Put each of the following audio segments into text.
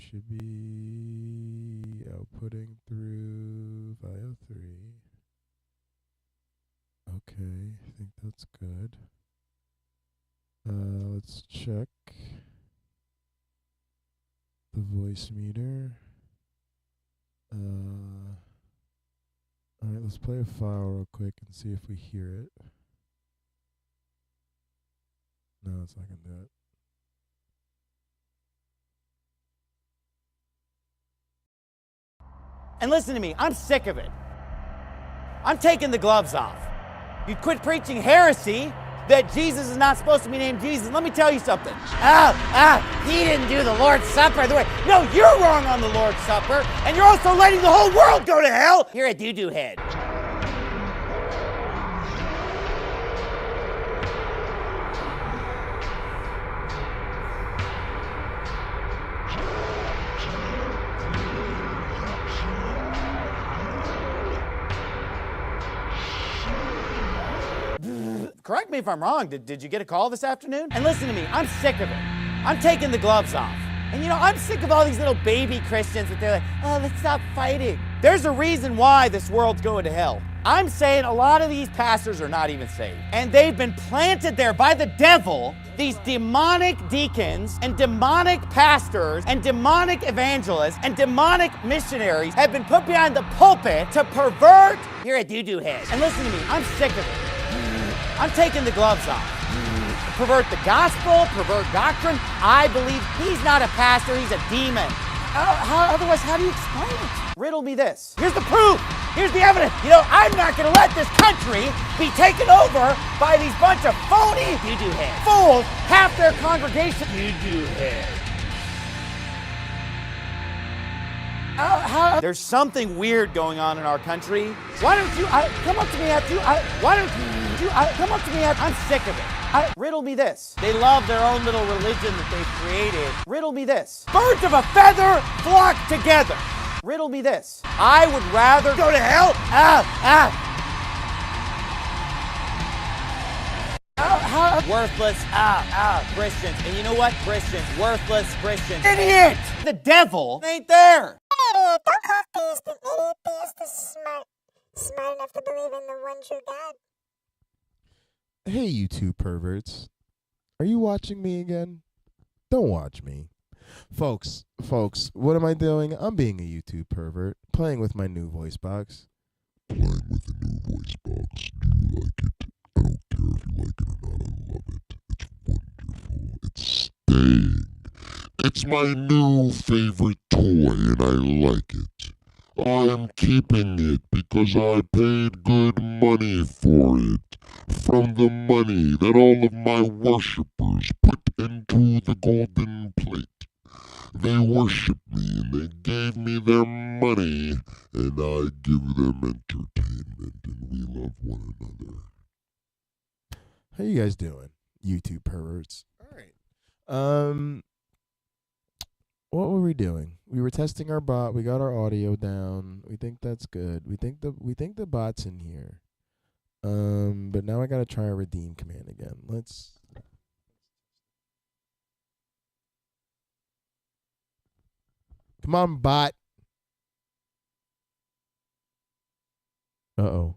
should be outputting through file 3. Okay, I think that's good. Let's check the voice meter. Alright, let's play a file real quick and see if we hear it. No, it's not gonna do it. And listen to me, I'm sick of it. I'm taking the gloves off. You quit preaching heresy that Jesus is not supposed to be named Jesus. Let me tell you something. He didn't do the Lord's Supper the way. No, you're wrong on the Lord's Supper, and you're also letting the whole world go to hell. You're a doo-doo head. Correct me if I'm wrong. Did you get a call this afternoon? And listen to me, I'm sick of it. I'm taking the gloves off. And you know, I'm sick of all these little baby Christians that they're like, oh, let's stop fighting. There's a reason why this world's going to hell. I'm saying a lot of these pastors are not even saved. And they've been planted there by the devil. These demonic deacons and demonic pastors and demonic evangelists and demonic missionaries have been put behind the pulpit to pervert. You're a doo-doo head. And listen to me, I'm sick of it. I'm taking the gloves off. Pervert the gospel, pervert doctrine. I believe he's not a pastor, he's a demon. Otherwise, how do you explain it? Riddle me this. Here's the proof. Here's the evidence. You know, I'm not going to let this country be taken over by these bunch of phony doo-doo heads. Fools, half their congregation doo-doo heads. There's something weird going on in our country. Why don't you come up to me after you? Why don't you come up to me after? I'm sick of it. Riddle me this. They love their own little religion that they've created. Riddle me this. Birds of a feather flock together. Riddle me this. I would rather go to hell. Worthless, Christians. And you know what? Christians, worthless Christians. Idiot! The devil ain't there. Don't call theist an idiot. Theist is smart enough to believe in the one true God. Hey, you two perverts. Are you watching me again? Don't watch me. Folks, what am I doing? I'm being a YouTube pervert, playing with my new voice box. Playing with the new voice box. Do you like it? I don't care if you like it or not. I love it. It's wonderful. It's staying. It's my new favorite toy, and I like it. I'm keeping it because I paid good money for it. From the money that all of my worshippers put into the golden plate. They worship me and they gave me their money, and I give them entertainment, and we love one another. How you guys doing, YouTube perverts? All right. What were we doing? We were testing our bot. We got our audio down. We think that's good. We think the bot's in here. But now I gotta try a redeem command again. Let's. Come on, bot. Uh-oh.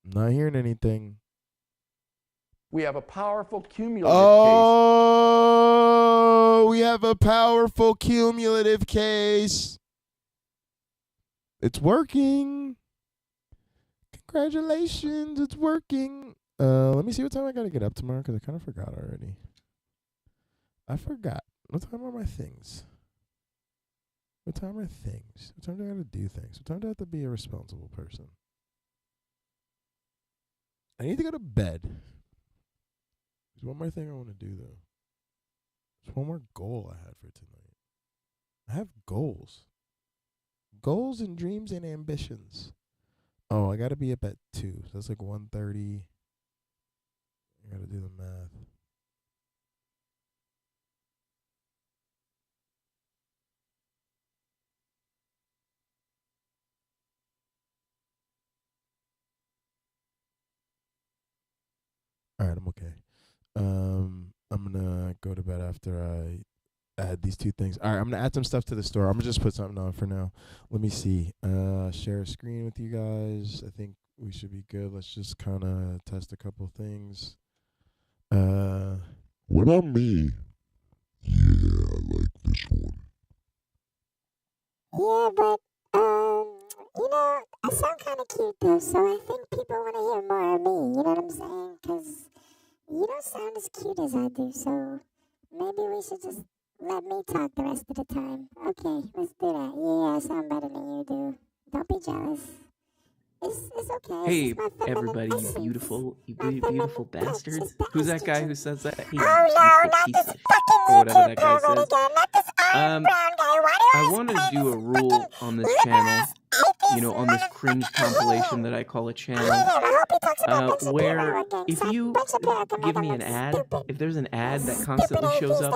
I'm not hearing anything. We have a powerful cumulative Oh, we have a powerful cumulative case. It's working. Congratulations, it's working. Let me see what time I gotta get up tomorrow, because I kind of forgot already. I forgot. What time are my things? What time are things? What time do I gotta do things? What time do I have to be a responsible person? I need to go to bed. There's one more thing I want to do, though. There's one more goal I had for tonight. I have goals. Goals and dreams and ambitions. Oh, I got to be up at 2. So that's like 1:30. I got to do the math. All right, I'm okay. I'm gonna go to bed after I add these two things. All right, I'm gonna add some stuff to the store. I'm gonna just put something on for now. Let me see. Share a screen with you guys. I think we should be good. Let's just kind of test a couple things. When I'm me, yeah, I like this one. Yeah, but, you know, I sound kind of cute though, so I think people want to hear more of me, you know what I'm saying? Because you don't sound as cute as I do, so maybe we should just let me talk the rest of the time. Okay, let's do that. Yeah, I sound better than you do. Don't be jealous. It's okay. Hey, everybody, you beautiful bastards. Who's that guy who says that? Hey, Oh no, not piece this of fucking or whatever that YouTube guy pervert says. again. Not this Iron Brown guy. Why do I want to do a rule on this channel, you know, on this cringe compilation that I call a channel, where if you give me an ad, if there's an ad that constantly shows up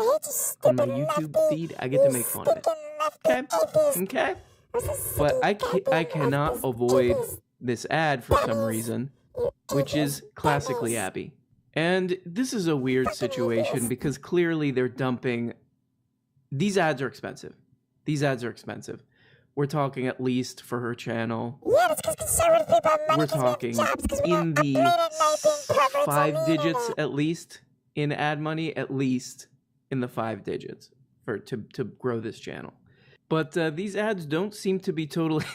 on my YouTube feed, I get to make fun of it. Okay? Okay? But I cannot avoid this ad for some reason, which is classically Abby. And this is a weird situation because clearly they're dumping... These ads are expensive. These ads are expensive. We're talking at least for her channel. Yeah, it's because conservative people have money. We're talking in the 5 digits at least in ad money, at least in the 5 digits for to grow this channel. But these ads don't seem to be totally...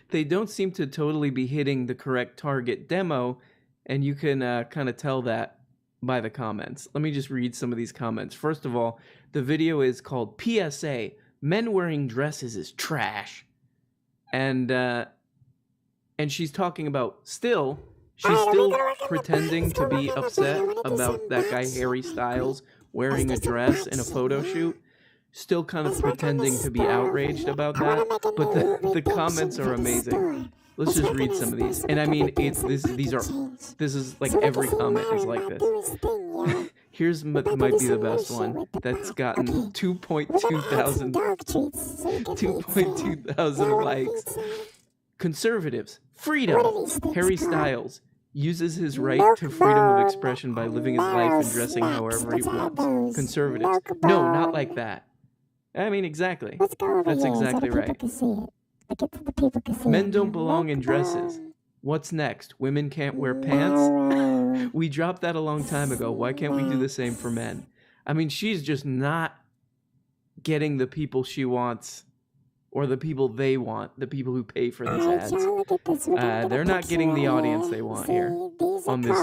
They don't seem to totally be hitting the correct target demo, and you can kind of tell that by the comments. Let me just read some of these comments. First of all, the video is called PSA, Men Wearing Dresses is Trash. And she's talking about she's still pretending to be upset about that guy Harry Styles wearing a dress in a photo shoot. Still kind of pretending to be outraged about that, but the comments are amazing. Let's just read some of these. And I mean, this is like every comment is like this. Here's might be the best one that's gotten 2.2 thousand likes. Conservatives, freedom. Harry Styles uses his right to freedom of expression by living his life and dressing however he wants. Conservatives, no, not like that. I mean, exactly. That's exactly right. Men don't belong in dresses. What's next? Women can't wear pants? We dropped that a long time ago. Why can't we do the same for men? I mean, she's just not getting the people she wants or the people they want, the people who pay for these ads. They're not getting the audience they want here on this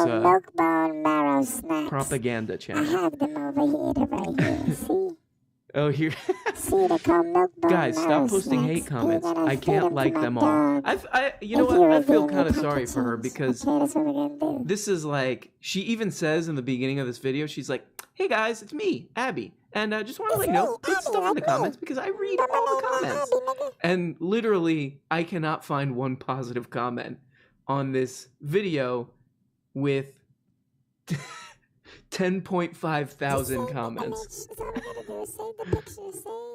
propaganda channel. Oh, here. Guys, stop posting hate comments. I can't like them all. You know what? I feel kind of sorry for her because this is like, she even says in the beginning of this video, she's like, hey guys, it's me, Abby. And I just want to let you know, put stuff in the comments because I read all the comments. And literally, I cannot find one positive comment on this video with 10.5 thousand comments.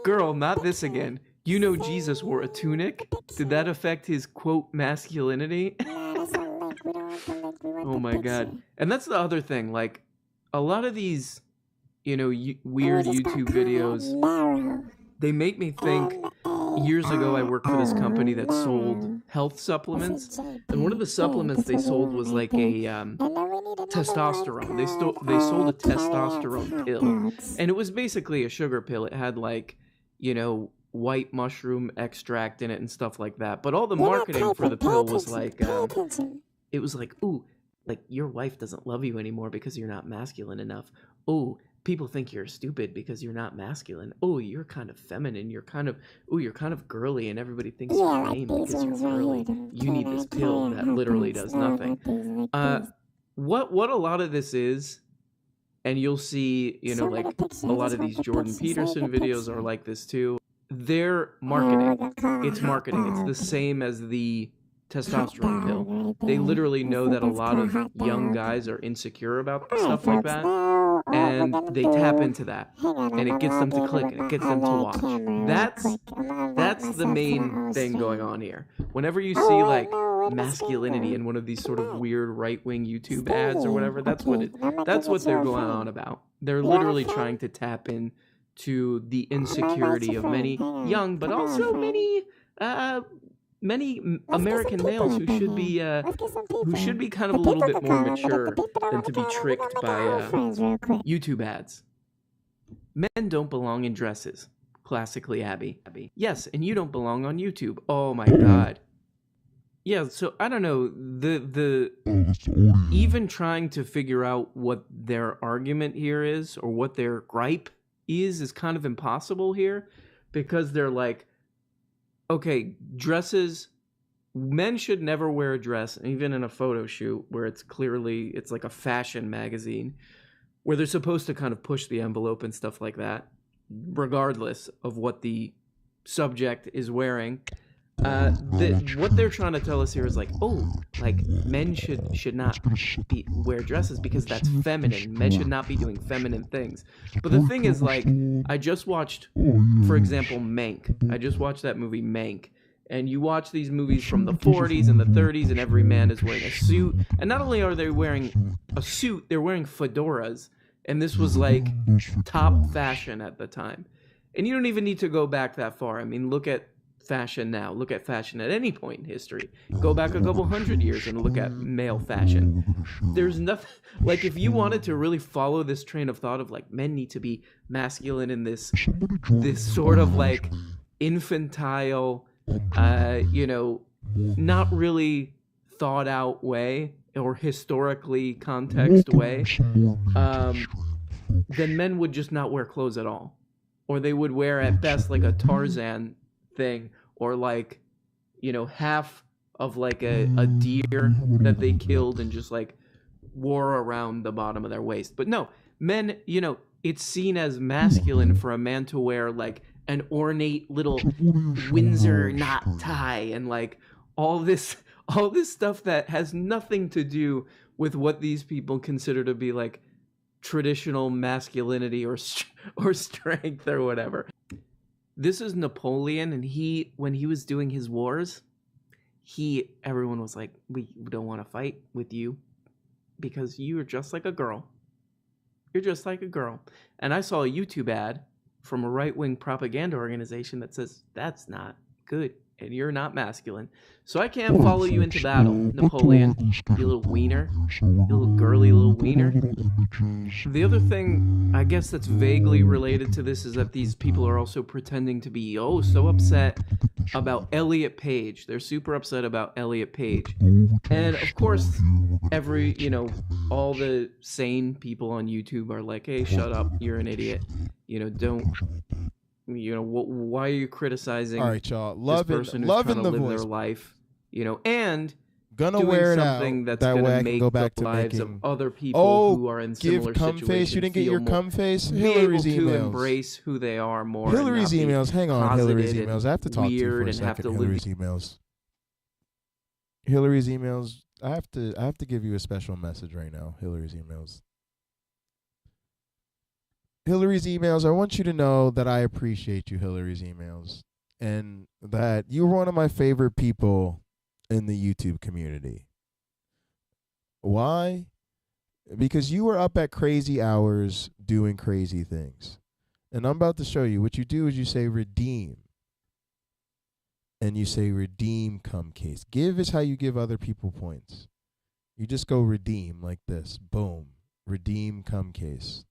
Girl, not this again. You know Jesus wore a tunic? Did that affect his, quote, masculinity? Oh my god. And that's the other thing, like, a lot of these, you know, weird YouTube videos, they make me think, years ago I worked for this company that sold health supplements, and one of the supplements they sold was like a testosterone. They sold a testosterone pill, and it was basically a sugar pill. It had like, you know, white mushroom extract in it and stuff like that. But all the marketing for the pill was like, it was like, ooh, like your wife doesn't love you anymore because you're not masculine enough. Ooh, people think you're stupid because you're not masculine. Oh, you're kind of feminine. You're kind of girly, and everybody thinks you're lame because you're girly. You need this pill that literally does nothing. What a lot of this is, and you'll see, you know, like a lot of these Jordan Peterson videos are like this too. They're marketing. It's marketing. It's the same as the testosterone pill. They literally know that a lot of young guys are insecure about stuff like that, and they tap into that, and it gets them to click, and it gets them to watch. That's the main thing going on here. Whenever you see like masculinity in one of these sort of weird right-wing YouTube ads or whatever, that's what they're going on about. They're literally trying to tap in to the insecurity of many young, but also many American males who should be kind of a little bit more mature than to be tricked by YouTube ads. Men don't belong in dresses. Classically Abby. Yes, and you don't belong on YouTube. Oh my God. Yeah, so I don't know, the even trying to figure out what their argument here is or what their gripe is kind of impossible here, because they're like, okay, dresses, men should never wear a dress, even in a photo shoot where it's like a fashion magazine where they're supposed to kind of push the envelope and stuff like that, regardless of what the subject is wearing. What they're trying to tell us here is like, men should not wear dresses because that's feminine. Men should not be doing feminine things. But the thing is, like, I just watched, for example, Mank. I just watched that movie Mank. And you watch these movies from the 40s and the 30s, and every man is wearing a suit. And not only are they wearing a suit, they're wearing fedoras. And this was like top fashion at the time. And you don't even need to go back that far. I mean, look at fashion now. Look at fashion at any point in history. Go back a couple hundred years and look at male fashion. There's nothing, like, if you wanted to really follow this train of thought of like men need to be masculine in this sort of like infantile, not really thought out way or historically context way, then men would just not wear clothes at all. Or they would wear at best like a Tarzan thing, or like, half of like a deer that they killed and just like wore around the bottom of their waist. But no, men, it's seen as masculine for a man to wear like an ornate little Windsor knot tie and like all this stuff that has nothing to do with what these people consider to be like traditional masculinity or strength or whatever. This is Napoleon, and when he was doing his wars, everyone was like, we don't want to fight with you because you are just like a girl. You're just like a girl. And I saw a YouTube ad from a right-wing propaganda organization that says, that's not good, and you're not masculine. So I can't follow you into battle, Napoleon, you little wiener, you little girly little wiener. The other thing, I guess that's vaguely related to this, is that these people are also pretending to be, so upset about Elliot Page. They're super upset about Elliot Page. And of course, all the sane people on YouTube are like, hey, shut up, you're an idiot. Why are you criticizing all right, y'all. this person who's trying to live voice. their life, and gonna doing wear it something out. that's That going way I to can make go back the to lives making... of other people who are in similar give cum situations face. You didn't get your cum face? be Hillary's able to emails. embrace who they are more. Hillary's and not emails. Hang on, Hillary's emails. I have to talk to you for a and have second. to Hillary's emails. Hillary's emails. I have to give you a special message right now. Hillary's emails. Hillary's emails. I want you to know that I appreciate you, Hillary's emails, and that you're one of my favorite people in the YouTube community. Why? Because you were up at crazy hours doing crazy things. And I'm about to show you. What you do is you say redeem. And you say redeem cum case. Give is how you give other people points. You just go redeem like this. Boom. Redeem cum case.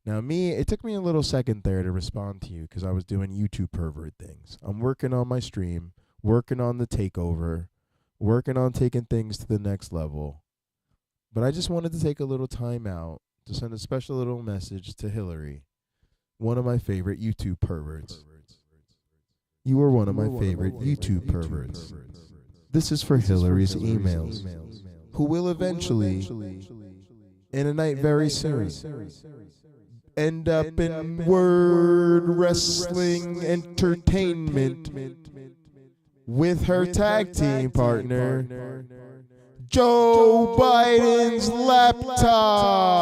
Now it took me a little second there to respond to you because I was doing YouTube pervert things. I'm working on my stream, working on the takeover, working on taking things to the next level. But I just wanted to take a little time out to send a special little message to Hillary, one of my favorite YouTube perverts. You are one of my favorite YouTube perverts. This is for Hillary's emails, who will eventually, in a night very soon, end up in word wrestling entertainment with her tag team partner, Joe Biden's laptop.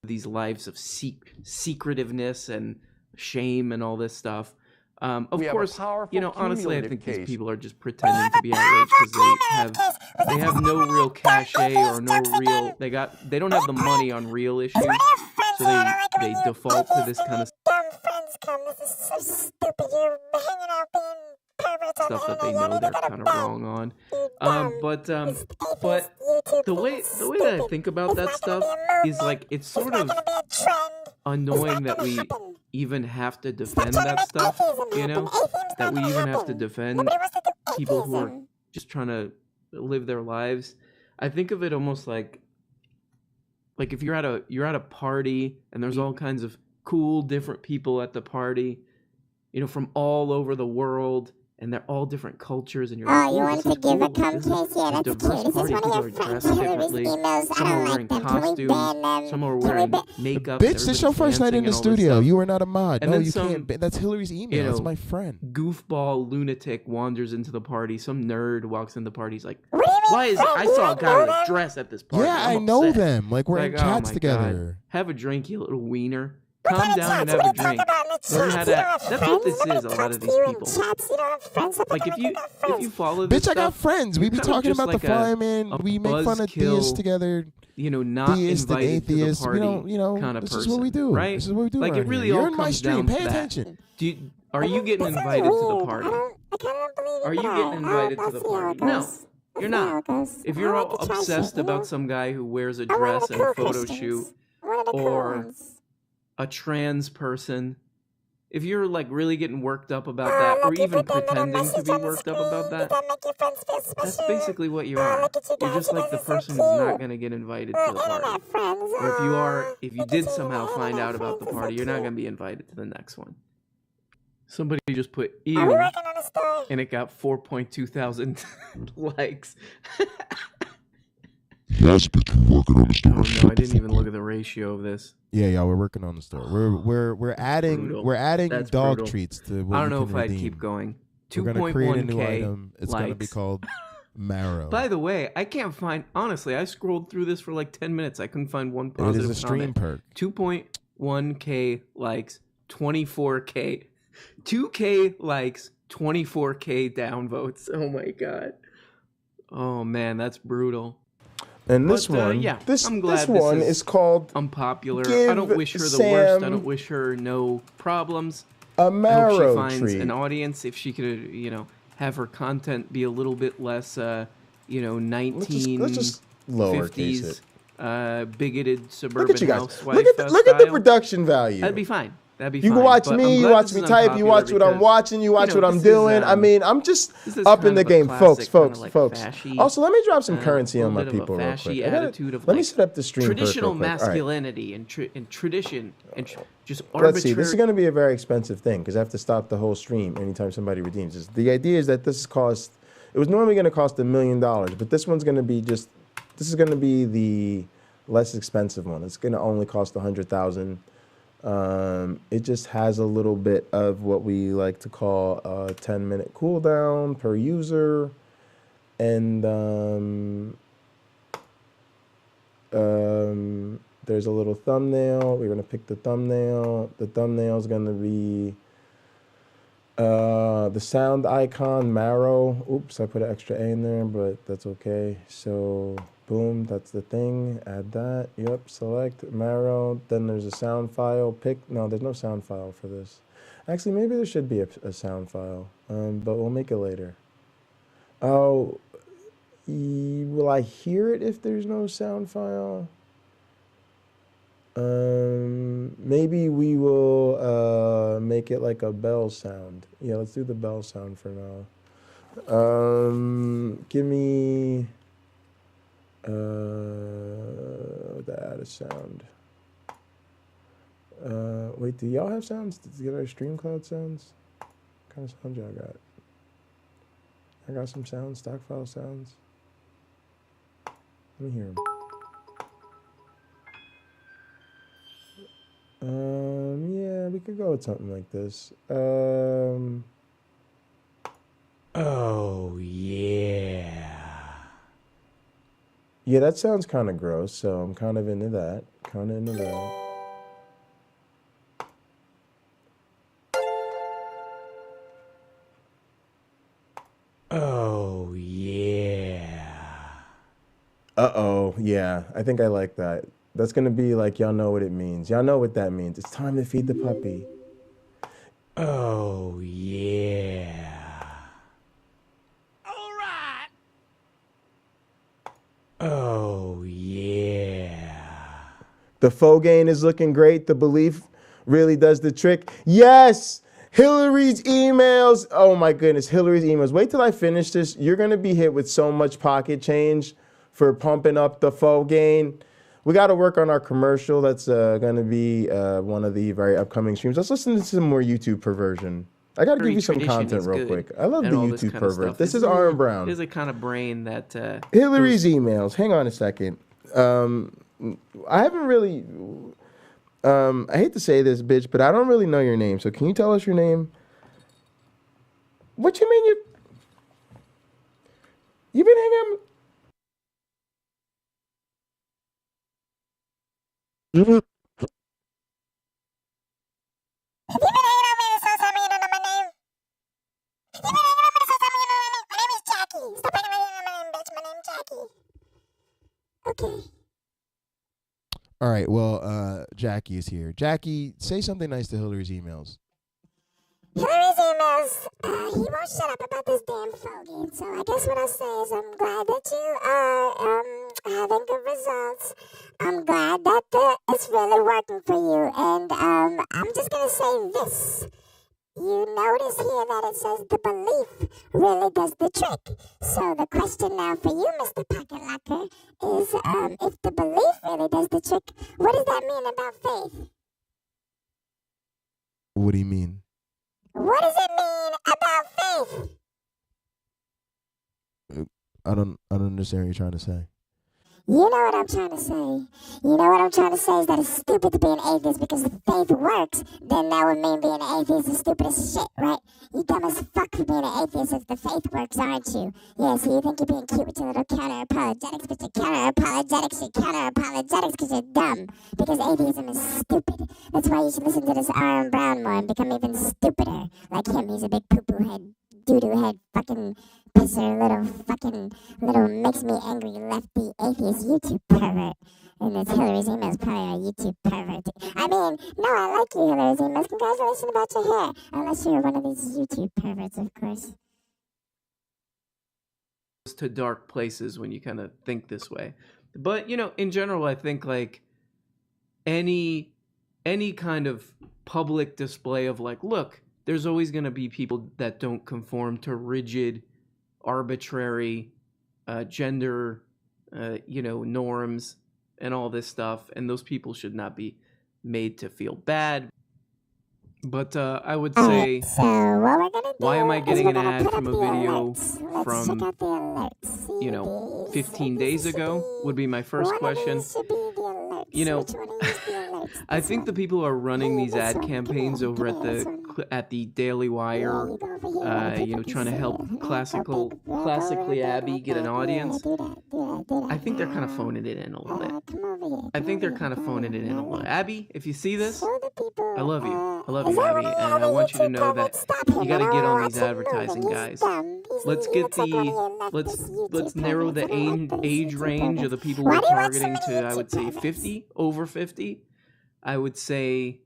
These lives of secretiveness and shame and all this stuff. Of We have a course, powerful you know, honestly, I cumulative think these case. people are just pretending to be outraged because they have no real cachet or no real, they don't have the money on real issues, so they default to this kind of dumb friends come. This is so stupid. You're hanging out being perverts on stuff the that they internet. know You they're gotta kind of beg. wrong on. You dumb. But This atheist the YouTube way thing that I stupid. think about It's that not gonna stuff be a is like movement. it's It's sort not of gonna be a trend. annoying that gonna we happen. even have to Stop defend trying to that make stuff, atheism you happen. know, Atheism's that not we gonna even have to happen. defend Nobody wants to do people who are atheism. just trying to live their lives. I think of it almost like if you're at a party and there's all kinds of cool different people at the party, you know, from all over the world, and they're all different cultures, and you're like, Oh, you "Ooh, want this to is give cool. a cum This is case? Yeah, a that's diverse cute. This is party. one of People your are friends. dressed Hillary's differently. emails. I Some are don't like wearing them. Can we costumes. ban them? Some are Can we wearing ban... makeup. Bitch, this your first night in the studio. You are not a mod. And No, then you some, can't. That's Hillary's email. you know, It's my friend. Goofball lunatic wanders into the party. Some nerd walks in the party. He's like, What do you mean, "Why is friend? I You saw a don't guy know with a them? dress at this party?" Yeah, I'm I know upset. them. Like, we're in Like, oh chats my together. God. Have a drink, you little wiener. What Calm kind of down and chats? have a What do you talk drink. about in the Learn chats? how You to. don't have That's friends? what this Nobody is. A lot talks of to these you people. in chats. You don't have friends. Stop Like acting if got you friends. follow this Bitch, I got stuff, friends. We you're be kind of talking just about like the fireman. We make fun of buzzkill, theists together. you know, not Theist and invited to the atheist. We party don't, you know, kind of this person, is what we do. right? This is what we do. Like around it really here. all You're in my comes stream. down Pay to that. attention. Are you getting That sounds invited to the weird. party? I kind of believe Are it, you but getting invited to I'll the see how it party? No, goes. I'll you're see how not. it goes. If I you're like all to try obsessed shit, you know? about some guy who wears a I'm one of dress the and a cool photo Christians. shoot, One of the cool or ones. a trans person, if you're like really getting worked up about Oh, that, or look, you even put that little pretending to message be on the worked up screen. about Did that, that make your friends feel special? that's basically what you Oh, are. look at you You're guys. just You like guys the are so person who's not cute. going to get invited to the party. Internet friends. Or if you did because somehow internet find out about friends the are so party, you're not cute. going to be invited to the next one. Somebody just put Are we ew, working on a story? and it got 4.2 thousand likes. Yes, bitch, we're working on the story. Oh no, I didn't even look at the ratio of this. Yeah, y'all, we're working on the story. We're adding Brutal. That's dog brutal. treats to what I don't you know can if redeem. I'd keep going. We're gonna create a new 2.1K item. It's gonna be likes. called Marrow. By the way, I can't find. Honestly, I scrolled through this for like 10 minutes. I couldn't find one It positive is a stream comment. perk. 2.1K likes, 24K, 2K likes, 24K downvotes. Oh my god. Oh man, that's brutal. And this But, one, yeah, this I'm glad this this one is is called Unpopular. Give I don't wish her the worst. I Sam don't wish her no problems. a I hope she marrow finds treat. an audience. If she could, you know, have her content be a little bit less, you know, Let's just lowercase 1950s, it. bigoted suburban Look at you guys. housewife Look at the style. production value. That'd be fine. That'd be You fine. can watch But me, I'm you glad watch this me is type, you watch what I'm because, watching, you watch you know, what I'm this doing. is, I mean, I'm just this is up kind in the of a game, classic, folks. kinda like Folks. fashy, Also, let me drop some currency a on my little bit of a people real fashy quick. attitude of Let me like set up the stream traditional real quick. All right. masculinity and tradition and just arbitrary. Let's see. This is going to be a very expensive thing because I have to stop the whole stream anytime somebody redeems this. The idea is that this cost. It was normally going to cost $1 million, but this one's going to be just. This is going to be the less expensive one. It's going to only cost $100,000. It just has a little bit of what we like to call a 10-minute cooldown per user, and there's a little thumbnail. We're gonna pick the thumbnail. The thumbnail is gonna be the sound icon Marrow. Oops, I put an extra A in there, but that's okay. So boom, that's the thing. Add that. Yep, select Marrow. Then there's a sound file. No, there's no sound file for this. Actually, maybe there should be a sound file, but we'll make it later. Oh, will I hear it if there's no sound file? Maybe we will make it like a bell sound. Yeah, let's do the bell sound for now. Give me to add a sound. Wait, do y'all have sounds? Did you get our StreamCloud sounds? What kind of sounds y'all got? I got some sounds, stock file sounds. Let me hear them. Yeah, we could go with something like this. Oh, yeah. Yeah, that sounds kind of gross, so I'm kind of into that. Uh-oh, yeah. I think I like that. That's going to be like, y'all know what it means. Y'all know what that means. It's time to feed the puppy. Oh, yeah. All right. Oh, yeah. The faux gain is looking great. The belief really does the trick. Yes! Hillary's emails. Oh, my goodness. Hillary's emails. Wait till I finish this. You're going to be hit with so much pocket change for pumping up the faux gain. We got to work on our commercial. That's going to be one of the very upcoming streams. Let's listen to some more YouTube perversion. I got to give you some content real quick. I love the YouTube pervert. This is Aaron Brown. There's a kind of brain that... Hillary's emails. Hang on a second. I haven't really... I hate to say this, bitch, but I don't really know your name. So can you tell us your name? What you mean you've been hanging... Have you been hanging out with me this whole time and you don't know my name? Have you been hanging out with me this whole time and you don't know my name? My name is Jackie. Stop hanging out with my name, bitch. My name's Jackie. Okay. All right, well, Jackie is here. Jackie, say something nice to Hillary's emails. Hillary's emails, he won't shut up about this damn fogey. So I guess what I'll say is I'm glad that you are having good results. I'm glad that it's really working for you. And I'm just going to say this. You notice here that it says the belief really does the trick. So the question now for you, Mr. Pocketlocker, is if the belief really does the trick, what does that mean about faith? What do you mean? What does it mean about faith? I don't understand what you're trying to say. You know what I'm trying to say. You know what I'm trying to say is that it's stupid to be an atheist because if faith works, then that would mean being an atheist is stupid as shit, right? You dumb as fuck for being an atheist if the faith works, aren't you? Yeah, so you think you're being cute with your little counter-apologetics, but you're counter-apologetics because you're dumb. Because atheism is stupid. That's why you should listen to this Aaron Brown more and become even stupider. Like him, he's a big poo-poo head, doo-doo head, fucking... pisser, little makes me angry lefty atheist YouTube pervert. And this Hillary's email is probably a YouTube pervert. I mean, no, I like you, Hillary's emails. Congratulations about your hair. Unless you're one of these YouTube perverts, of course. To dark places when you kind of think this way. But, you know, in general, I think like any kind of public display of like, look, there's always going to be people that don't conform to rigid, arbitrary gender, norms and all this stuff. And those people should not be made to feel bad. But I would say, so what we're gonna do why am I getting an ad put from a up the video alerts. Let's from, check out the alerts. 15 days ago would be my first question. Which one is the alerts? I think the people who are running these ad campaigns over at the Daily Wire, trying to help classically Abby get an audience. I think they're kind of phoning it in a little bit. I think they're kind of phoning it in a little. Abby, if you see this, I love you. I love you, Abby, and I want you to know that you got to get on these advertising, guys. Let's narrow the age range of the people we're targeting to, I would say, 50, over 50. I would say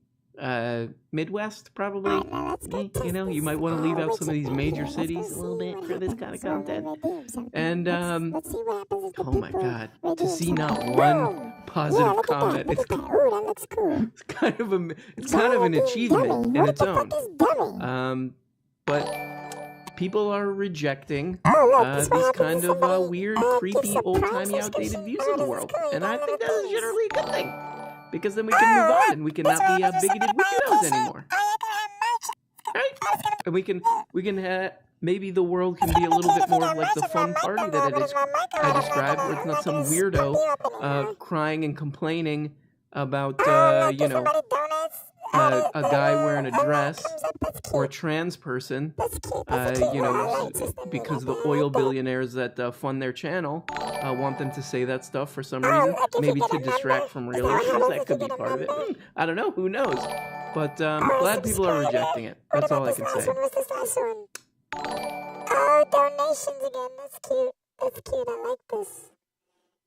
Midwest, probably. You might want to leave out some of these major cities a little bit for this kind of content. And, oh my God, to see not one positive comment, it's kind of an achievement in its own. But people are rejecting these kind of weird, creepy, old-timey, outdated views of the world. And I think that's generally a good thing. Because then we can move on and we cannot be bigoted weirdos anymore. Right? And we can have, maybe the world can be a little bit more like the fun party that I described, where it's not some weirdo crying and complaining about, a guy wearing a dress or a trans person, because the oil billionaires that fund their channel want them to say that stuff for some reason, maybe to distract from real issues. That could be part of it. I don't know. Who knows? But glad people are rejecting it. That's all I can say. Oh, donations again. That's cute. I like this.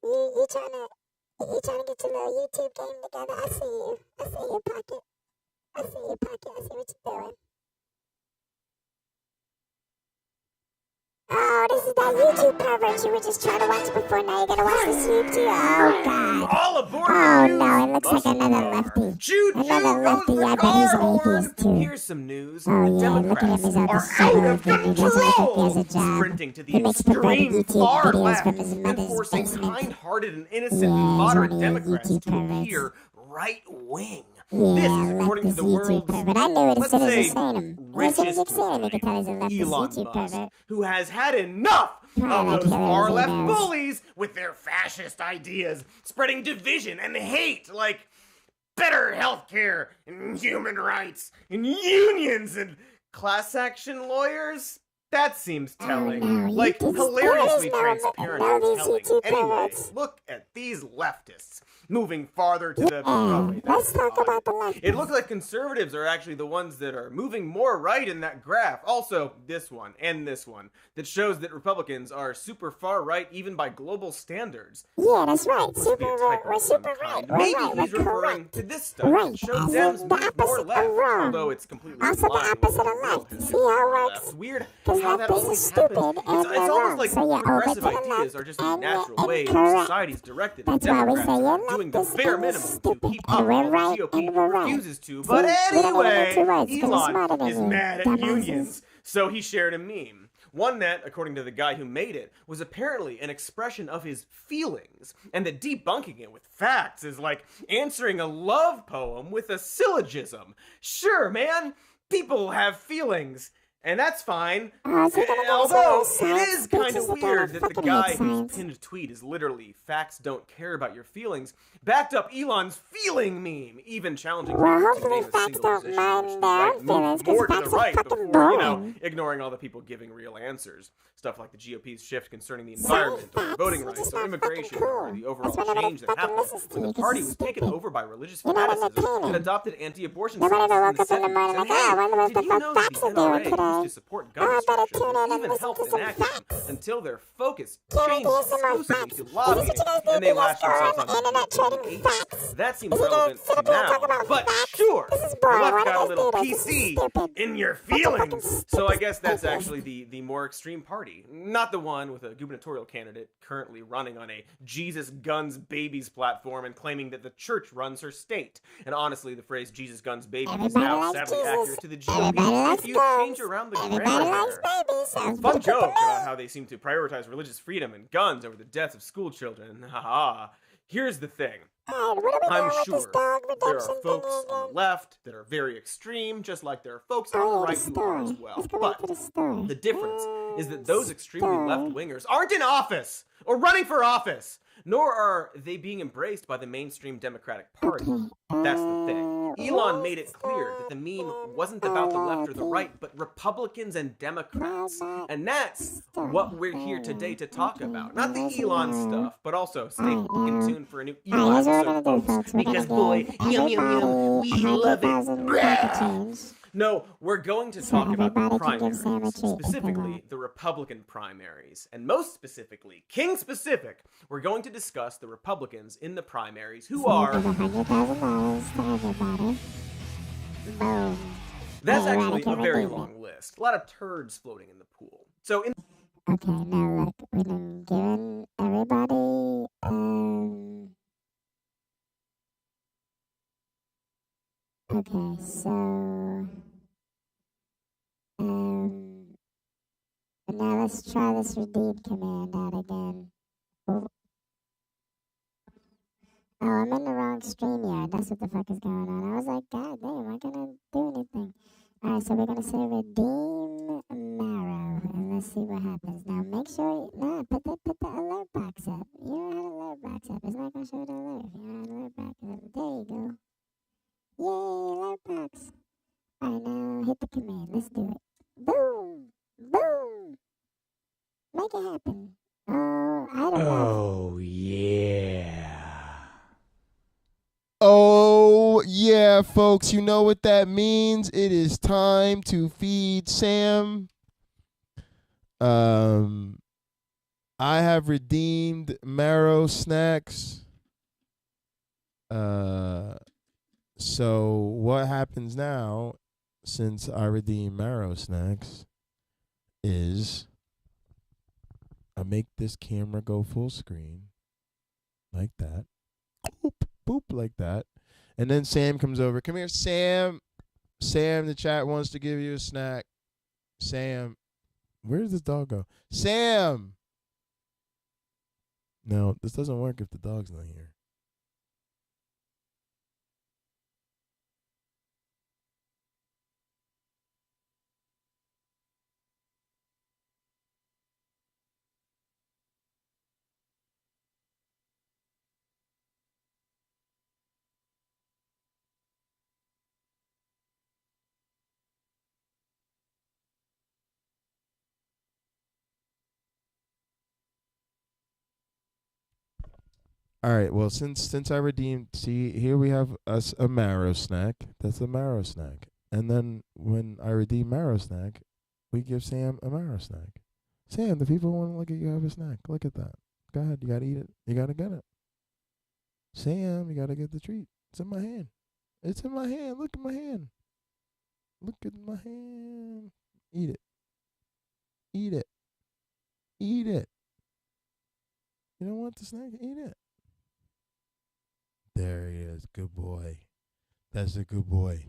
You trying to get your little YouTube game together. I see you. I see your pocket. I see your pocket. I see what you're doing. Oh, this is that YouTube pervert you were just trying to watch before. Now you gotta watch this YouTube. Oh, God. All aboard Oh, no, it looks like another lefty. Another lefty. I bet he's an atheist, too. Here's some news. Oh, The yeah, look at him. He's out the Democrats are out suburb of and he doesn't look like he has control, a job. sprinting to the He makes perverted extreme YouTube far videos left from his and mother's forcing basement. kind-hearted and innocent Yeah, moderate he's one of your Democrats YouTube to perverts. appear right-wing. Yeah, This is according to leftist the YouTube world's, pervert. I knew it as let's soon as you say, seen him. As soon as you richest seen him, you could tell he's a leftist Elon YouTube Musk, pervert. who has had enough Kinda of like those Hillary far-left Clinton. bullies with their fascist ideas, spreading division and hate like better health care and human rights and unions and class action lawyers. That seems telling. no, you Like, just- hilariously there is no- transparent no, and these telling. YouTube Anyway, perverts. look at these leftists moving farther to the... Yeah, wait, let's that's talk about the leftists. It looks like conservatives are actually the ones that are moving more right in that graph. Also, this one and this one that shows that Republicans are super far right even by global standards. Yeah, that's right. Must be a Super typo right. We're of some super right. kind. We're Maybe right. he's We're referring correct. to this stuff Right, that shows as Dems in the move more opposite of left, wrong. although it's completely Also in the line with opposite what of the world left. has See how it been. works? It's weird Because how that leftists are always stupid happens. and It's they're almost wrong. like So you're over progressive to the ideas left are just the and you're natural way incorrect. society's directed. And That's why we Democrats say are you're doing the leftist bare and you're minimum to stupid. keep up And we're while the right GOP and we're right. refuses to. See, But we don't even know anyway, two words because we're smarter Elon than is you, mad at dumbasses. unions, so he shared a meme. One that, according to the guy who made it, was apparently an expression of his feelings, and that debunking it with facts is like answering a love poem with a syllogism. Sure, man, people have feelings, and that's fine. Oh, so you're gonna give us Although all it science is kind speeches of again? I weird that the fucking guy hate whose science. pinned tweet is literally "facts don't care about your feelings" backed up Elon's feeling meme, even challenging Well, him to hopefully name a facts single don't position in which mind the their right own feelings, moved 'cause more to the facts are right fucking before, boring. ignoring all the people giving real answers. Stuff like the GOP's shift concerning the Saying environment, or facts voting is rights, just or not immigration, fucking or cool. the overall That's why nobody change that fucking happened listens to when you the 'cause party you're was taken stupid. over by religious You're not fanaticism entertaining. and adopted anti-abortion Nobody stances ever in woke the up in the 70s. morning And like, oh, I wonder what did the you know fuck that facts the are doing NRA used today? to support Oh, gun I better restrictions tune in and and even listen helped to some enact them facts. until their focus Can't we changed hear some more exclusively facts? to Is this lobbying, what you guys do? and they Do you guys lashed go themselves on on the internet the trading 80s. facts? That seems Is it gonna relevant sit up here and now, talk about but facts? sure, This is the boring. left Why do got a you guys little do this? This is PC stupid. in your Fucking feelings. So I guess that's stupid. actually the more extreme party, not the one with a gubernatorial candidate currently running on a Jesus Guns Babies platform and claiming that the church runs her state. And honestly, the phrase Jesus Guns Babies is Everybody now likes sadly Jesus. accurate to the Everybody GOP likes if you guns. change around the Everybody grammar likes there. babies. Sounds Fun pretty good joke to me. about how they seem to prioritize religious freedom and guns over the deaths of school children. Haha. Here's the thing. Alright, what are we I'm doing with this sure dog there redemption are folks thingy on again? the left that are very extreme, just like there are folks Oh, on the yeah, the right who are as story. well. Let's go back But to the story. the difference is that those extremely Story. left-wingers aren't in office or running for office, nor are they being embraced by the mainstream Democratic Party. That's the thing. Elon made it clear that the meme wasn't about the left or the right, but Republicans and Democrats. And that's what we're here today to talk about. Not the Elon stuff, but also stay fucking tuned for a new Elon Alright, here's what we're episode, gonna do, folks. We're because gonna boy, give yum yum yum, we everybody love it. 100,000 pocket change. No, we're going to So talk about the everybody can give Sam a primaries, treat if they specifically want. the Republican primaries. And most specifically, King specific, we're going to discuss the Republicans in the primaries who So are... give $100,000 to everybody. Boom. That's Hey, actually Radical a very Redeemer. long list. A lot of turds floating in the pool. So in Okay, now look, we've been giving everybody, okay, so, now let's try this redeem command out again. Oh, I'm in the wrong StreamYard. That's what the fuck is going on. I was like, God damn, am I gonna do anything? Alright, so we're gonna say redeem marrow, and let's see what happens. Now make sure, put the alert box up. You don't have alert box up. It's not gonna show the alert. If you don't have alert box up, there you go. Yay, alert box. Alright, now hit the command. Let's do it. Boom, boom. Make it happen. Oh, I don't know. Oh, yeah. Oh, yeah, folks, you know what that means. It is time to feed Sam. I have redeemed marrow snacks. So what happens now, since I redeem marrow snacks, is I make this camera go full screen, like that, boop, boop, like that, and then Sam comes over. Come here, Sam. Sam, the chat wants to give you a snack. Sam, where does this dog go? Sam. No, this doesn't work if the dog's not here. All right. Well, since I redeemed, see here we have us a marrow snack. That's a marrow snack. And then when I redeem marrow snack, we give Sam a marrow snack. Sam, the people want to look at you have a snack. Look at that. Go ahead. You gotta eat it. You gotta get it. Sam, you gotta get the treat. It's in my hand. It's in my hand. Look at my hand. Look at my hand. Eat it. Eat it. Eat it. You don't want the snack? Eat it. There he is. Good boy. That's a good boy.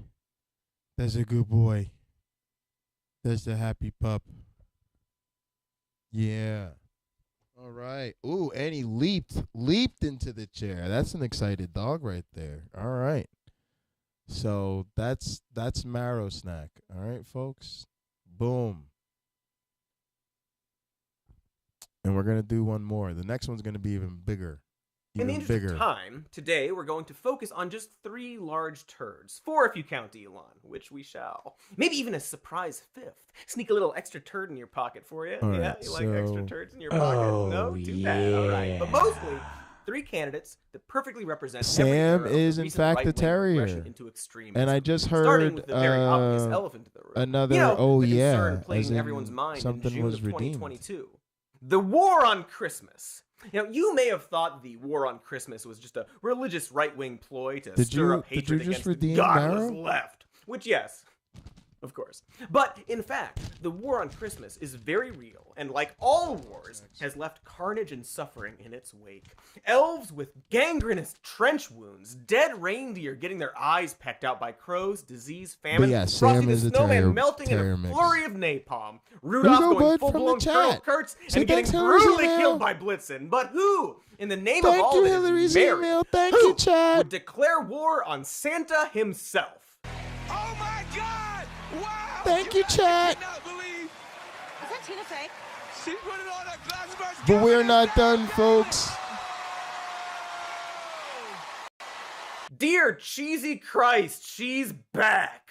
That's a good boy. That's the happy pup. Yeah. All right. Ooh, and he leaped into the chair. That's an excited dog right there. All right. So that's marrow snack. All right, folks. Boom. And we're gonna do one more. The next one's gonna be even bigger. In the interest of time, today we're going to focus on just 3 large turds. 4 if you count Elon, which we shall. Maybe even a surprise 5th. Sneak a little extra turd in your pocket for you. All yeah, right, you like extra turds in your pocket? No? Too bad. All right. But mostly, 3 candidates that perfectly represent every Sam era of is the in recent fact a right-wing terrier. regression into extremism. And I just Starting heard with the very obvious elephant in the room. another you know, oh the yeah, concern plaguing as in everyone's mind something in June was of redeemed. 2022. The War on Christmas. You know, you may have thought the War on Christmas was just a religious right-wing ploy to stir up hatred against the godless left. Which, yes, of course. But, in fact, the War on Christmas is very real, and like all wars, has left carnage and suffering in its wake. Elves with gangrenous trench wounds, dead reindeer getting their eyes pecked out by crows, disease, famine, yeah, Frosty Sam the is a Snowman melting in a mix. flurry of napalm, Rudolph go, going bud, from full-blown the Colonel chat. Kurtz, Say and getting thanks, Hillary's brutally email. killed by Blitzen. But who, in the name of Thank all you, that Hillary's is merry, email. Thank who you, chat. would declare war on Santa himself? Oh my God! Wow! Thank you, chat. I cannot believe Is that Tina Fey? she put it on a glass verse. But we're not done, folks. Dear cheesy Christ, she's back.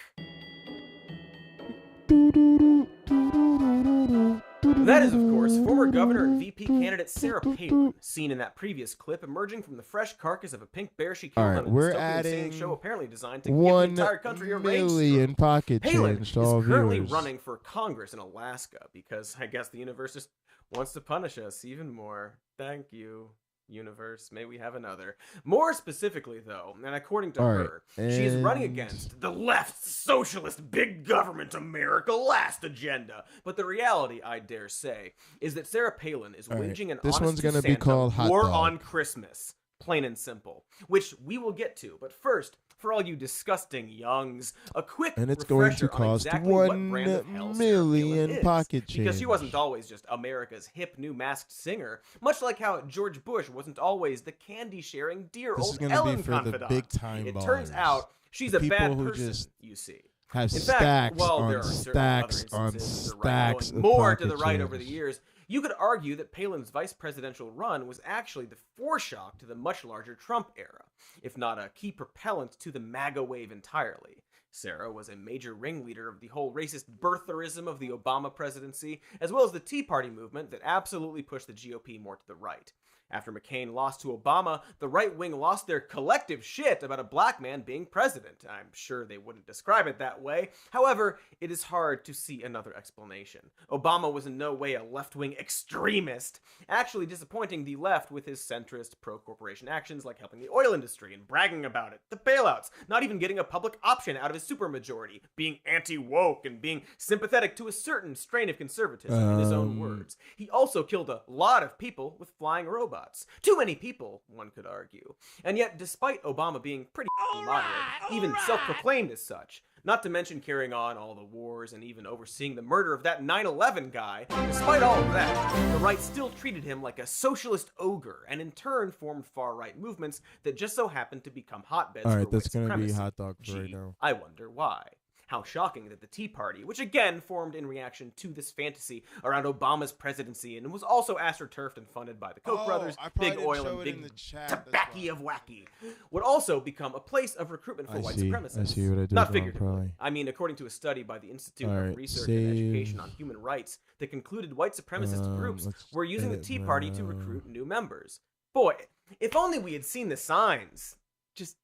That is, of course, former governor and VP candidate Sarah Palin, seen in that previous clip, emerging from the fresh carcass of a pink bear she killed All right, on an we're dystopian insane adding show apparently designed to give the 1 entire country a rage million stroke. pocket Palin change is to all currently viewers. running for Congress in Alaska because I guess the universe just wants to punish us even more. Thank you, universe. May we have another. More specifically, though, and according to All her, right, she is running and- against the left's socialist big government America last agenda. But the reality, I dare say, is that Sarah Palin is All right, waging an this honest one's to gonna be Santa called Hot war Dog. on Christmas. Plain and simple, which we will get to. But first, for all you disgusting youngs, a quick And it's going to refresher on cost exactly what 1 brand of hell Sarah million Palin is, pocket because she change. wasn't always just America's hip new masked singer, much like how George Bush wasn't always the candy-sharing dear This is old gonna Ellen be for confidant. the big time It turns ballers. out she's The a bad people who person, just you see. Have In stacks fact, while on there are certain stacks other on instances to the right, stacks going of more to the pocket right over the change. years, you could argue that Palin's vice presidential run was actually the foreshock to the much larger Trump era, if not a key propellant to the MAGA wave entirely. Sarah was a major ringleader of the whole racist birtherism of the Obama presidency, as well as the Tea Party movement that absolutely pushed the GOP more to the right. After McCain lost to Obama, the right wing lost their collective shit about a black man being president. I'm sure they wouldn't describe it that way. However, it is hard to see another explanation. Obama was in no way a left-wing extremist, actually disappointing the left with his centrist pro-corporation actions like helping the oil industry and bragging about it, the bailouts, not even getting a public option out of his supermajority, being anti-woke and being sympathetic to a certain strain of conservatism, in his own words. He also killed a lot of people with flying robots. Too many people, one could argue. And yet, despite Obama being pretty moderate, even self-proclaimed as such, not to mention carrying on all the wars and even overseeing the murder of that 9/11 guy, despite all of that, the right still treated him like a socialist ogre, and in turn formed far-right movements that just so happened to become hotbeds for white supremacy. That's going to be hot dog for right now. I wonder why. How shocking that the Tea Party, which again formed in reaction to this fantasy around Obama's presidency and was also astroturfed and funded by the Koch brothers, Big Oil, and Big Tobacco of Wacky, would also become a place of recruitment for white supremacists. I see what I did. Not figuratively. I mean, according to a study by the Institute of Research and Education on Human Rights that concluded white supremacist groups were using the Tea Party to recruit new members. Boy, if only we had seen the signs. Just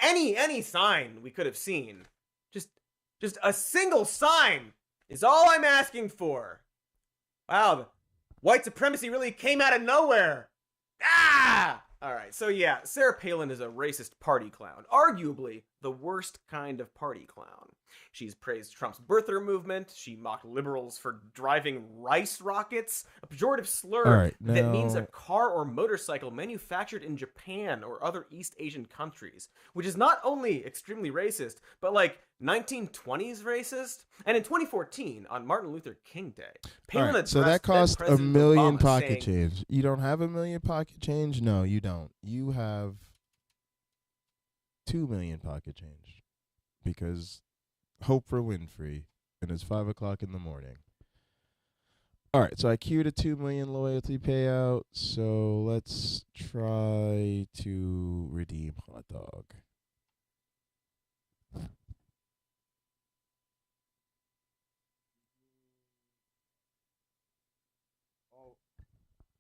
any sign we could have seen. Just a single sign is all I'm asking for. Wow, white supremacy really came out of nowhere. Ah! All right, so yeah, Sarah Palin is a racist party clown. Arguably the worst kind of party clown. She's praised Trump's birther movement. She mocked liberals for driving rice rockets, a pejorative slur that means a car or motorcycle manufactured in Japan or other East Asian countries, which is not only extremely racist, but like 1920s racist. And in 2014, on Martin Luther King Day, Palin addressed so that cost $1 million Obama pocket change. You don't have $1 million pocket change? No, you don't. You have $2 million pocket change because hope for Winfrey, and it's 5 o'clock in the morning. All right, so I queued a $2 million loyalty payout. So let's try to redeem hot dog.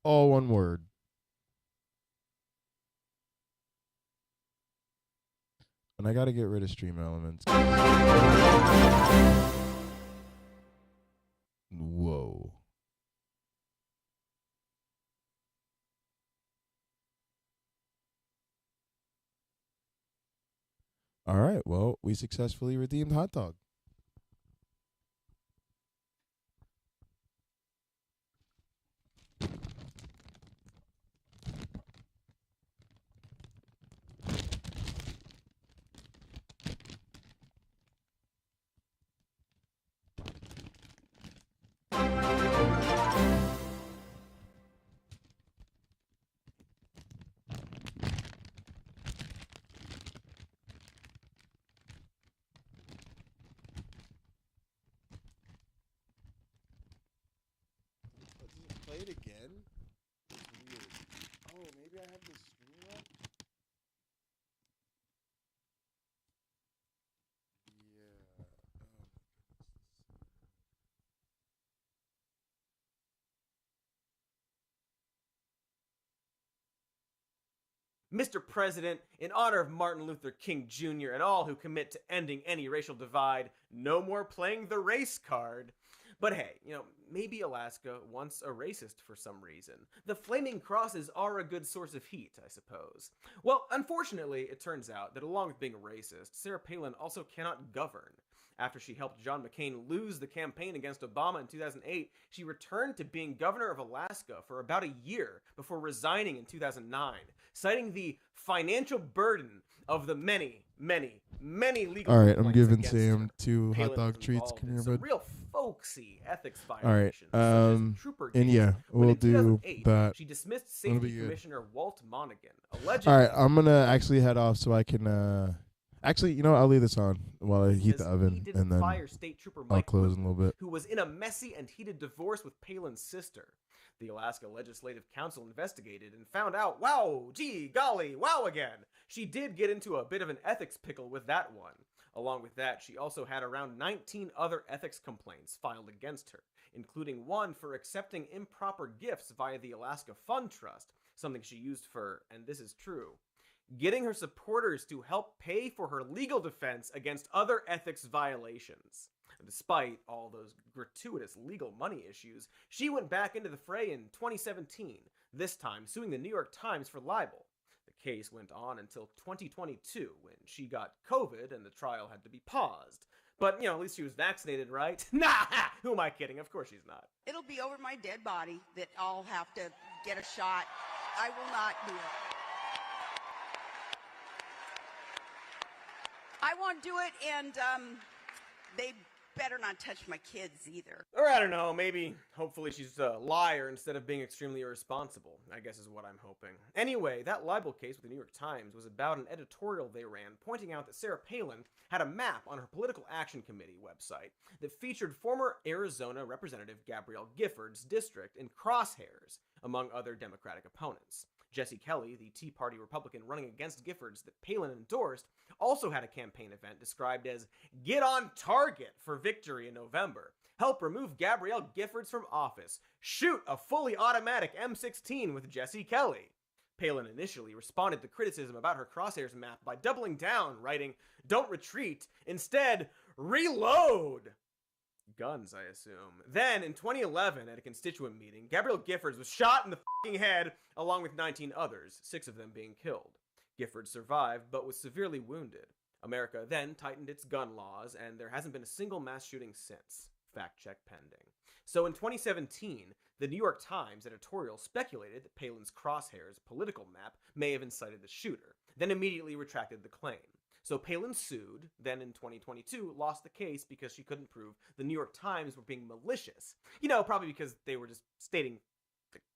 All one word. And I got to get rid of Stream Elements. Whoa. All right, well, we successfully redeemed hot dog. Play it again? It's weird. Oh, maybe I have the stream up? Yeah. Mr. President, in honor of Martin Luther King Jr. and all who commit to ending any racial divide, no more playing the race card. But hey, maybe Alaska wants a racist for some reason. The flaming crosses are a good source of heat, I suppose. Well, unfortunately, it turns out that along with being a racist, Sarah Palin also cannot govern. After she helped John McCain lose the campaign against Obama in 2008, she returned to being governor of Alaska for about a year before resigning in 2009, citing the financial burden of the many legal. All right, I'm giving Sam 2 hot dog treats. Come here, bud. Real folksy ethics All right, violations. and yeah, we'll do that. She dismissed Safety Commissioner Walt Monaghan. Allegedly. All right, I'm gonna actually head off so I can. Actually, I'll leave this on while I heat the oven, and then fire State Trooper I'll Mike close in a little bit. Who was in a messy and heated divorce with Palin's sister. The Alaska Legislative Council investigated and found out, wow, gee, golly, wow again. She did get into a bit of an ethics pickle with that one. Along with that, she also had around 19 other ethics complaints filed against her, including one for accepting improper gifts via the Alaska Fund Trust, something she used for, and this is true, getting her supporters to help pay for her legal defense against other ethics violations. Despite all those gratuitous legal money issues, she went back into the fray in 2017, this time suing the New York Times for libel. The case went on until 2022, when she got COVID and the trial had to be paused. But, you know, at least she was vaccinated, right? Nah! Who am I kidding? Of course she's not. It'll be over my dead body that I'll have to get a shot. I will not do it. I won't do it, and they better not touch my kids either. Or I don't know, maybe, hopefully she's a liar instead of being extremely irresponsible, I guess is what I'm hoping. Anyway, that libel case with the New York Times was about an editorial they ran pointing out that Sarah Palin had a map on her Political Action Committee website that featured former Arizona Representative Gabrielle Gifford's district in crosshairs, among other Democratic opponents. Jesse Kelly, the Tea Party Republican running against Giffords that Palin endorsed, also had a campaign event described as "Get on Target for Victory in November. Help remove Gabrielle Giffords from office. Shoot a fully automatic M16 with Jesse Kelly." Palin initially responded to criticism about her crosshairs map by doubling down, writing, "Don't retreat, instead, reload." Guns, I assume. Then, in 2011, at a constituent meeting, Gabrielle Giffords was shot in the fucking head, along with 19 others, 6 of them being killed. Giffords survived, but was severely wounded. America then tightened its gun laws, and there hasn't been a single mass shooting since. Fact check pending. So in 2017, the New York Times editorial speculated that Palin's crosshairs political map may have incited the shooter, then immediately retracted the claim. So Palin sued, then in 2022 lost the case because she couldn't prove the New York Times were being malicious. You know, probably because they were just stating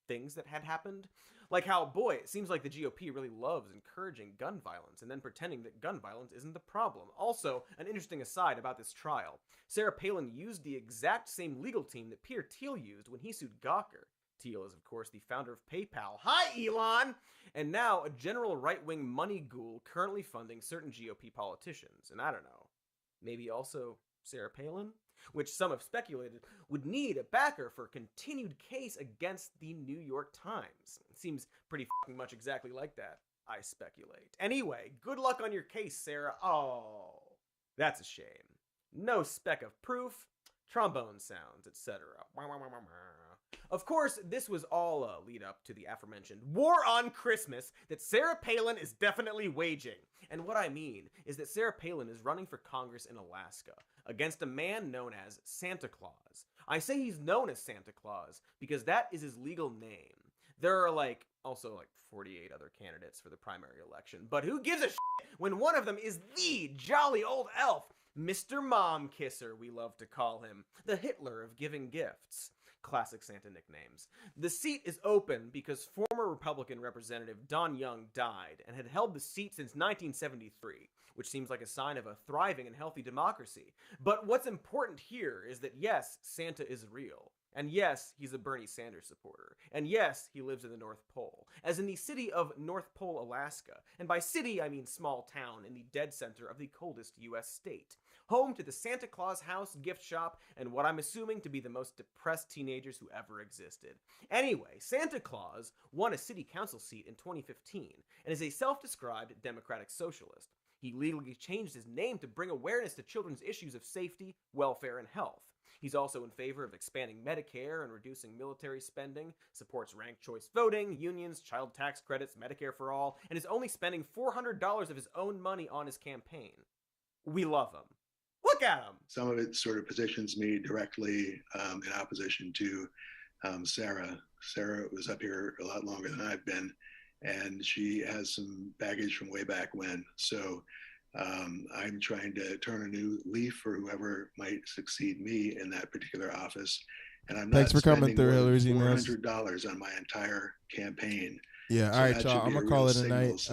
things that had happened. Like how, boy, it seems like the GOP really loves encouraging gun violence and then pretending that gun violence isn't the problem. Also, an interesting aside about this trial, Sarah Palin used the exact same legal team that Peter Thiel used when he sued Gawker. Thiel is, of course, the founder of PayPal. Hi, Elon! And now a general right-wing money ghoul currently funding certain GOP politicians. And I don't know, maybe also Sarah Palin? Which some have speculated would need a backer for a continued case against the New York Times. It seems pretty fucking much exactly like that, I speculate. Anyway, good luck on your case, Sarah. Oh, that's a shame. No speck of proof, trombone sounds, etc. Of course, this was all a lead up to the aforementioned war on Christmas that Sarah Palin is definitely waging. And what I mean is that Sarah Palin is running for Congress in Alaska against a man known as Santa Claus. I say he's known as Santa Claus because that is his legal name. There are also 48 other candidates for the primary election, but who gives a shit when one of them is the jolly old elf, Mr. Mom Kisser, we love to call him, the Hitler of giving gifts. Classic Santa nicknames. The seat is open because former Republican Representative Don Young died and had held the seat since 1973, which seems like a sign of a thriving and healthy democracy. But what's important here is that yes, Santa is real. And yes, he's a Bernie Sanders supporter. And yes, he lives in the North Pole, as in the city of North Pole, Alaska. And by city, I mean small town in the dead center of the coldest U.S. state. Home to the Santa Claus house, gift shop, and what I'm assuming to be the most depressed teenagers who ever existed. Anyway, Santa Claus won a city council seat in 2015 and is a self-described democratic socialist. He legally changed his name to bring awareness to children's issues of safety, welfare, and health. He's also in favor of expanding Medicare and reducing military spending, supports ranked choice voting, unions, child tax credits, Medicare for all, and is only spending $400 of his own money on his campaign. We love him. Look at him! Some of it sort of positions me directly in opposition to Sarah. Sarah was up here a lot longer than I've been, and she has some baggage from way back when. So I'm trying to turn a new leaf for whoever might succeed me in that particular office. And I'm not spending $400 on my entire campaign. Yeah, all right, y'all. I'm gonna call it a night.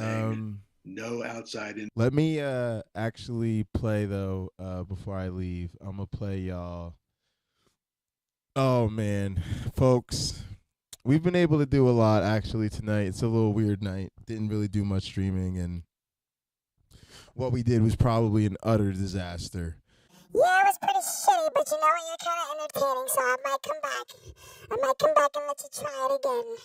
No outside in. Let me actually play though before I leave. I'm gonna play y'all. Oh man, folks, we've been able to do a lot actually tonight. It's a little weird night. Didn't really do much streaming, and what we did was probably an utter disaster. Yeah, it was pretty shitty, but you know what? You're kind of entertaining, so I might come back. I might come back and let you try it again.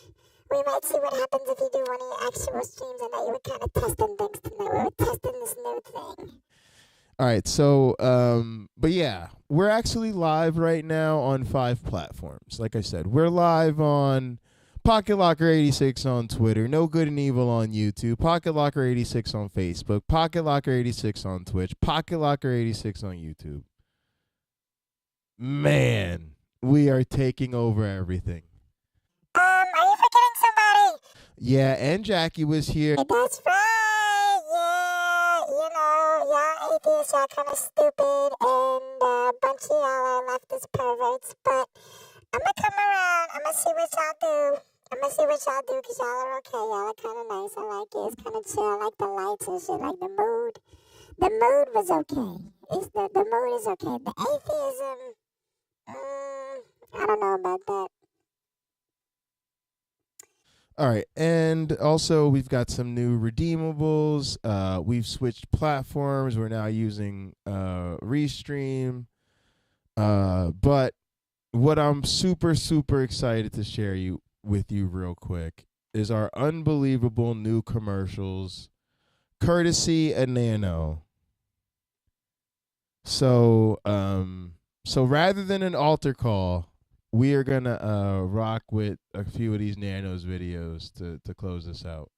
we might see what happens if you do one of your actual streams. I know you were kind of testing things tonight. We were testing this new thing. All right, so, but yeah, we're actually live right now on 5 platforms. Like I said, we're live on Pocketlocker86 on Twitter, No Good and Evil on YouTube, Pocketlocker86 on Facebook, Pocketlocker86 on Twitch, Pocketlocker86 on YouTube. Man, we are taking over everything. Are you forgetting somebody? Yeah, and Jackie was here. That's right, yeah, you know, y'all atheists, y'all kind of stupid, and a bunch of y'all are leftist perverts, but I'm gonna come around, I'm gonna see what y'all do. Because y'all are okay, y'all are kind of nice, I like it, it's kind of chill, I like the lights and shit, like the mood was okay, the mood is okay, the atheism, I don't know about that. All right, and also we've got some new redeemables. We've switched platforms. We're now using Restream. But what I'm super, super excited to share with you real quick is our unbelievable new commercials, courtesy of Nano. So rather than an altar call, we are going to rock with a few of these Nanos videos to close this out.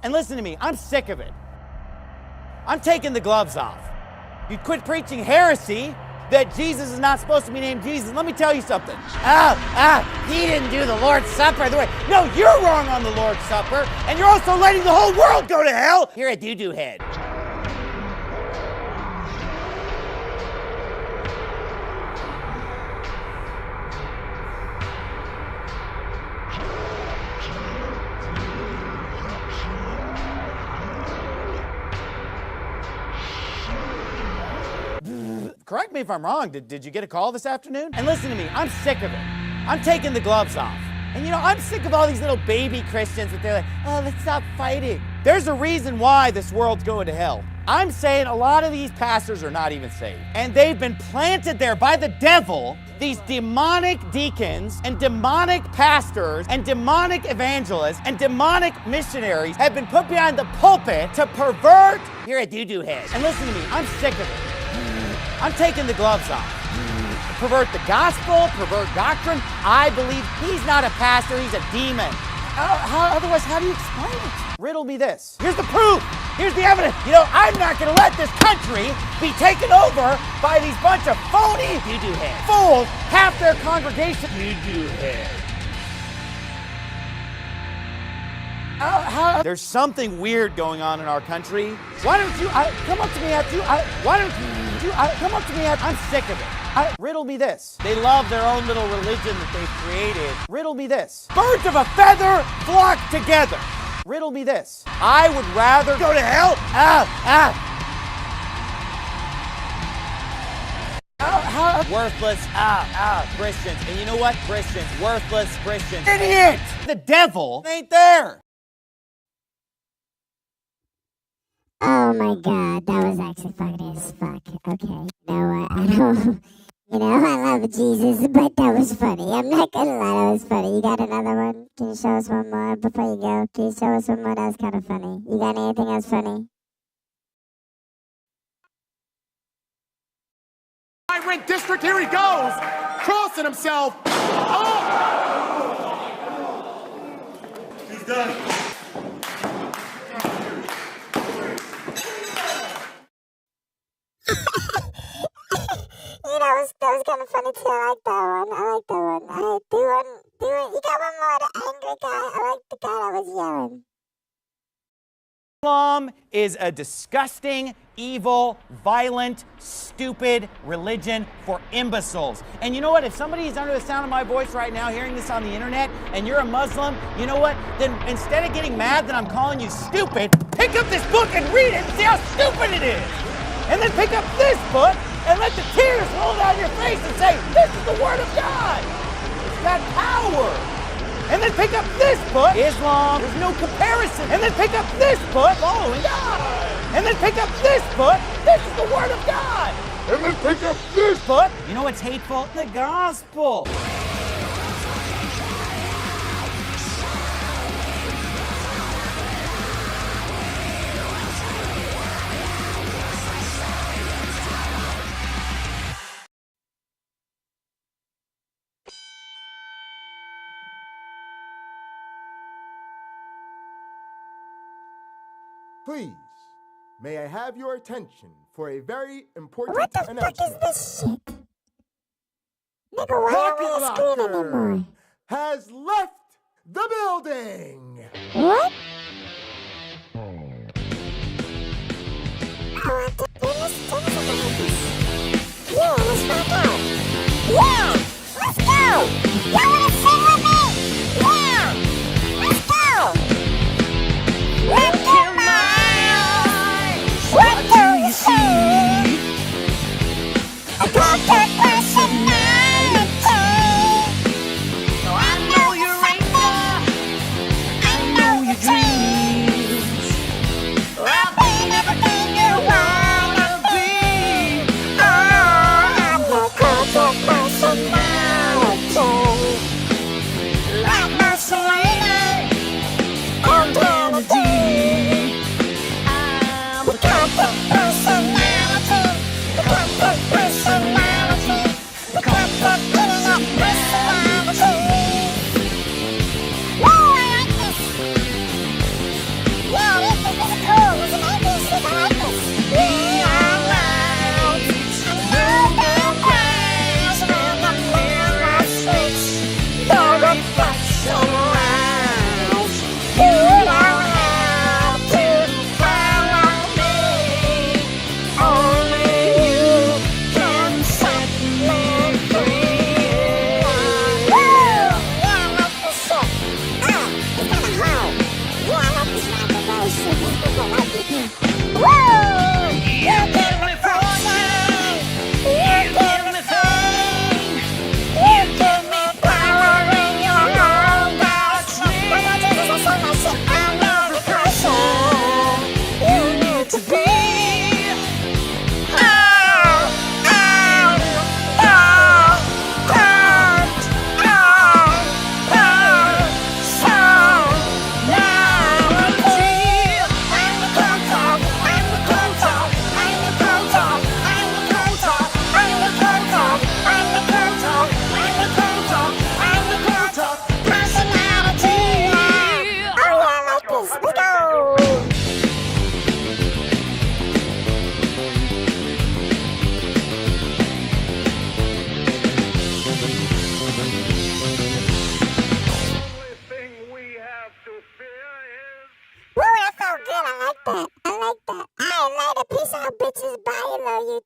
And listen to me, I'm sick of it. I'm taking the gloves off. You quit preaching heresy that Jesus is not supposed to be named Jesus. Let me tell you something. He didn't do the Lord's Supper the way. No, you're wrong on the Lord's Supper, and you're also letting the whole world go to hell. You're a doo-doo head. Correct me if I'm wrong, did you get a call this afternoon? And listen to me, I'm sick of it. I'm taking the gloves off. And you know, I'm sick of all these little baby Christians that they're like, oh, let's stop fighting. There's a reason why this world's going to hell. I'm saying a lot of these pastors are not even saved. And they've been planted there by the devil. These demonic deacons and demonic pastors and demonic evangelists and demonic missionaries have been put behind the pulpit to pervert. You're a doo-doo head. And listen to me, I'm sick of it. I'm taking the gloves off. Pervert the gospel, pervert doctrine. I believe he's not a pastor, he's a demon. Otherwise, how do you explain it? Riddle me this. Here's the proof. Here's the evidence. You know, I'm not going to let this country be taken over by these bunch of phony doo-doo heads. Fools, half their congregation doo-doo heads. There's something weird going on in our country. Why don't you come up to me after you? Why don't you come up to me after? I'm sick of it. Riddle me this. They love their own little religion that they've created. Riddle me this. Birds of a feather flock together. Riddle me this. I would rather go to hell. Worthless, Christians. And you know what? Christians, worthless Christians. Idiots! The devil ain't there. Oh my god, that was actually funny as fuck. Okay, you know what? I love Jesus, but that was funny. I'm not gonna lie, that was funny. You got another one? Can you show us one more before you go? Can you show us one more? That was kind of funny. You got anything else funny? High-ranked district, here he goes! Crossing himself! Oh! He's done. That was kind of funny too. I like that one. Alright, do one. You got one more, the angry guy. I like the guy that was yelling. Islam is a disgusting, evil, violent, stupid religion for imbeciles. And you know what? If somebody is under the sound of my voice right now hearing this on the internet and you're a Muslim, you know what? Then instead of getting mad that I'm calling you stupid, pick up this book and read it and see how stupid it is. And then pick up this book and let the tears roll down your face and say, this is the Word of God. It's got power. And then pick up this book, Islam, there's no comparison. And then pick up this book, Following God. And then pick up this book, this is the Word of God. And then pick up this book. You know what's hateful? The gospel. Please, may I have your attention for a very important What the announcement. fuck is this shit? Nigga, why are we on the screen anymore? Has left the building. What? Yeah, let's find out. Yeah, let's go. Y'all wanna sing with me? Yeah, let's go. Look in my eyes. What do you see? A perfect personality. I know your anger. I know your dreams. I'll be everything you wanna be. I'm the perfect personality. Like Mussolini and Kennedy. I'm the perfect personality. The perfect personality. The perfect personality. Whoa, I like this. Yeah, this is cool. This is atheist. I like this. We are loud. Moving past when the mirror switch. Your reflection rise. You don't have to follow me. Only you can set me free. Woo! Yeah, I like this shit. It's kinda hard. Yeah, I like this rock and roll shit. These people like it too. Woo! You get me frozen. You get me fame. You give me power in your own direction. When I do this, I say my shit. I'm not the person you need to be. Woo, that felt good. I like that.